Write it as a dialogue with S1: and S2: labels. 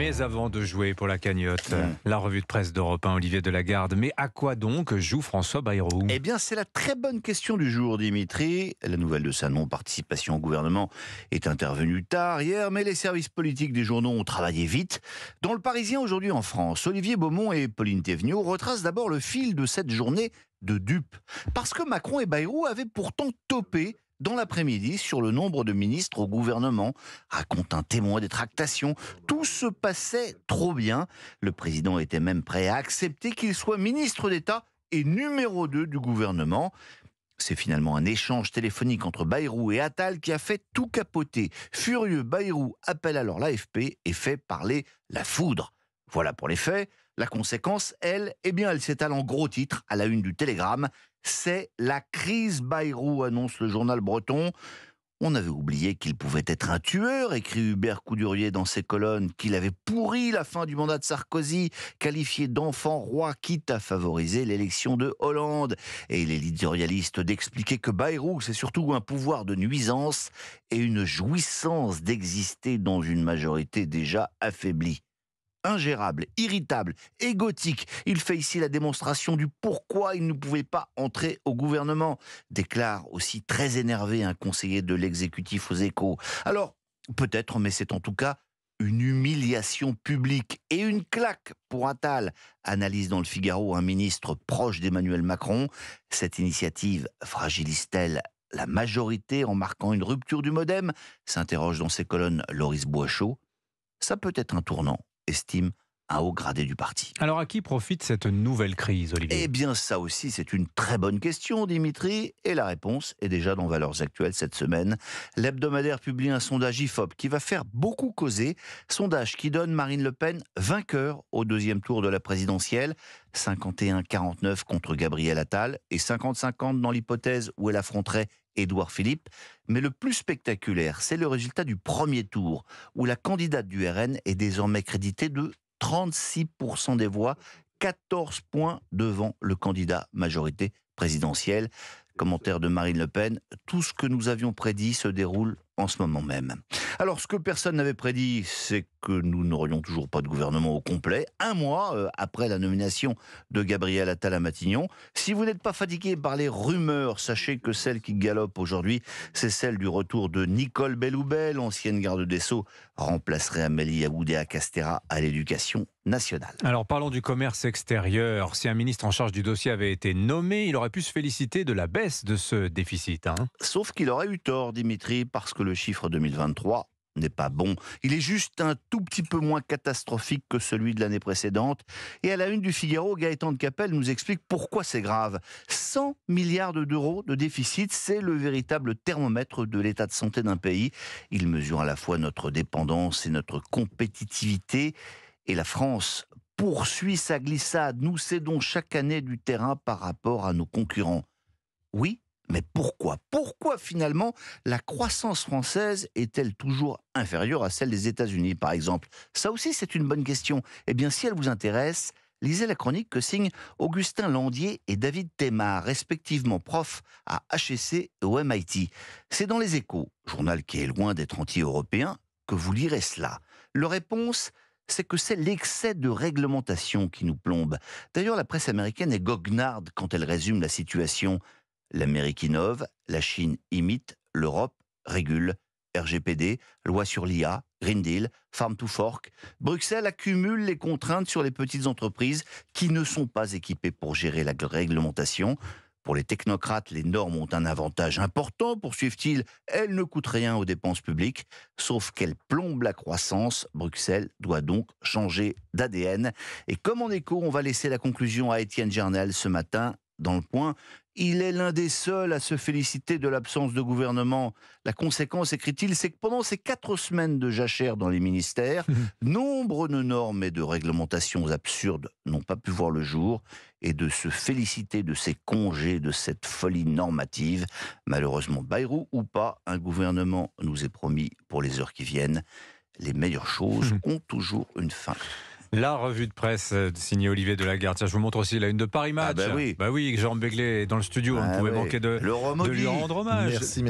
S1: Mais avant de jouer pour la cagnotte, la revue de presse d'Europe 1, Olivier Delagarde. Mais à quoi donc joue François Bayrou?
S2: Eh bien, c'est la très bonne question du jour, Dimitri. La nouvelle de sa non-participation au gouvernement est intervenue tard hier, mais les services politiques des journaux ont travaillé vite. Dans Le Parisien aujourd'hui en France, Olivier Beaumont et Pauline Thévenoud retracent d'abord le fil de cette journée de dupes. Parce que Macron et Bayrou avaient pourtant topé dans l'après-midi sur le nombre de ministres au gouvernement, raconte un témoin des tractations. Tout se passait trop bien. Le président était même prêt à accepter qu'il soit ministre d'État et numéro 2 du gouvernement. C'est finalement un échange téléphonique entre Bayrou et Attal qui a fait tout capoter. Furieux, Bayrou appelle alors l'AFP et fait parler la foudre. Voilà pour les faits. La conséquence, elle s'étale en gros titres à la une du Télégramme. C'est la crise Bayrou, annonce le journal breton. On avait oublié qu'il pouvait être un tueur, écrit Hubert Coudurier dans ses colonnes, qu'il avait pourri la fin du mandat de Sarkozy, qualifié d'enfant roi, quitte à favoriser l'élection de Hollande. Et l'éditorialiste d'expliquer que Bayrou, c'est surtout un pouvoir de nuisance et une jouissance d'exister dans une majorité déjà affaiblie. Ingérable, irritable, égotique. Il fait ici la démonstration du pourquoi il ne pouvait pas entrer au gouvernement, déclare aussi très énervé un conseiller de l'exécutif aux Échos. Alors, peut-être, mais c'est en tout cas une humiliation publique et une claque pour Attal, analyse dans le Figaro un ministre proche d'Emmanuel Macron. Cette initiative fragilise-t-elle la majorité en marquant une rupture du MoDem, s'interroge dans ses colonnes Loris Boischaud. Ça peut être un tournant, estime un haut gradé du parti.
S1: Alors à qui profite cette nouvelle crise, Olivier?
S2: Eh bien ça aussi c'est une très bonne question, Dimitri, et la réponse est déjà dans Valeurs Actuelles cette semaine. L'hebdomadaire publie un sondage IFOP qui va faire beaucoup causer, sondage qui donne Marine Le Pen vainqueur au deuxième tour de la présidentielle, 51-49 contre Gabriel Attal et 50-50 dans l'hypothèse où elle affronterait Édouard Philippe. Mais le plus spectaculaire, c'est le résultat du premier tour, où la candidate du RN est désormais créditée de 36% des voix, 14 points devant le candidat majorité présidentielle. Commentaire de Marine Le Pen, tout ce que nous avions prédit se déroule en ce moment même. Alors, ce que personne n'avait prédit, c'est que nous n'aurions toujours pas de gouvernement au complet, un mois après la nomination de Gabriel Attal à Matignon. Si vous n'êtes pas fatigué par les rumeurs, sachez que celle qui galope aujourd'hui, c'est celle du retour de Nicole Belloubet, ancienne garde des Sceaux, remplacerait Amélie Oudéa-Castéra à l'éducation nationale.
S1: Alors parlons du commerce extérieur. Si un ministre en charge du dossier avait été nommé, il aurait pu se féliciter de la baisse de ce déficit.
S2: Sauf qu'il aurait eu tort, Dimitri, parce que le chiffre 2023 n'est pas bon. Il est juste un tout petit peu moins catastrophique que celui de l'année précédente. Et à la une du Figaro, Gaëtan de Capelle nous explique pourquoi c'est grave. 100 milliards d'euros de déficit, c'est le véritable thermomètre de l'état de santé d'un pays. Il mesure à la fois notre dépendance et notre compétitivité. Et la France poursuit sa glissade. Nous cédons chaque année du terrain par rapport à nos concurrents. Oui, mais pourquoi? Pourquoi finalement la croissance française est-elle toujours inférieure à celle des États-Unis, par exemple? Ça aussi, c'est une bonne question. Eh bien, si elle vous intéresse, lisez la chronique que signent Augustin Landier et David Thémard, respectivement profs à HEC et au MIT. C'est dans Les Échos, journal qui est loin d'être anti-européen, que vous lirez cela. Leur réponse, c'est que c'est l'excès de réglementation qui nous plombe. D'ailleurs, la presse américaine est goguenarde quand elle résume la situation. L'Amérique innove, la Chine imite, l'Europe régule. RGPD, loi sur l'IA, Green Deal, Farm to Fork. Bruxelles accumule les contraintes sur les petites entreprises qui ne sont pas équipées pour gérer la réglementation. Pour les technocrates, les normes ont un avantage important, poursuivent-ils. Elles ne coûtent rien aux dépenses publiques, sauf qu'elles plombent la croissance. Bruxelles doit donc changer d'ADN. Et comme en écho, on va laisser la conclusion à Étienne Gernel ce matin dans Le Point. Il est l'un des seuls à se féliciter de l'absence de gouvernement. La conséquence, écrit-il, c'est que pendant ces 4 semaines de jachère dans les ministères, nombre de normes et de réglementations absurdes n'ont pas pu voir le jour, et de se féliciter de ces congés, de cette folie normative. Malheureusement, Bayrou ou pas, un gouvernement nous est promis pour les heures qui viennent. Les meilleures choses ont toujours une fin.
S1: La revue de presse signée Olivier Delagarde. Tiens, je vous montre aussi la une de Paris Match.
S2: Ah bah oui.
S1: Bah oui, Jérôme Béglé est dans le studio, on ne pouvait manquer de lui rendre hommage.
S3: Merci.